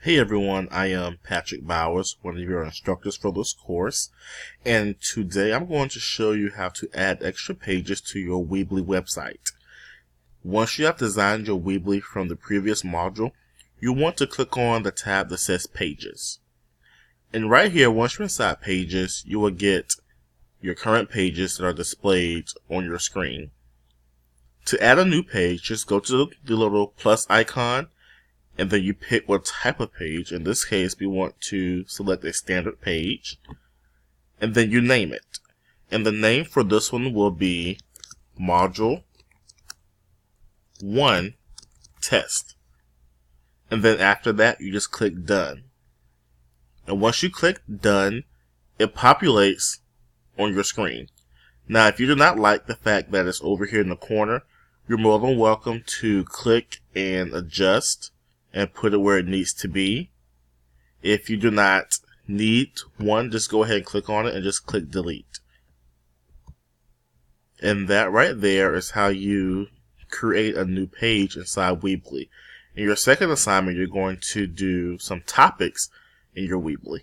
Hey everyone, I am Patrick Bowers, one of your instructors for this course, and today I'm going to show you how to add extra pages to your Weebly website. Once you have designed your Weebly from the previous module, you want to click on the tab that says Pages. And right here, once you're inside Pages, you will get your current pages that are displayed on your screen. To add a new page, just go to the little plus icon, and then you pick what type of page. In this case, we want to select a standard page, and then you name it. And the name for this one will be Module 1 Test. And then after that, you just click Done. And once you click Done, it populates on your screen. Now, if you do not like the fact that it's over here in the corner, you're more than welcome to click and adjust and put it where it needs to be. If you do not need one, just go ahead and click on it and just click delete. And that right there is how you create a new page inside Weebly. In your second assignment, you're going to do some topics in your Weebly.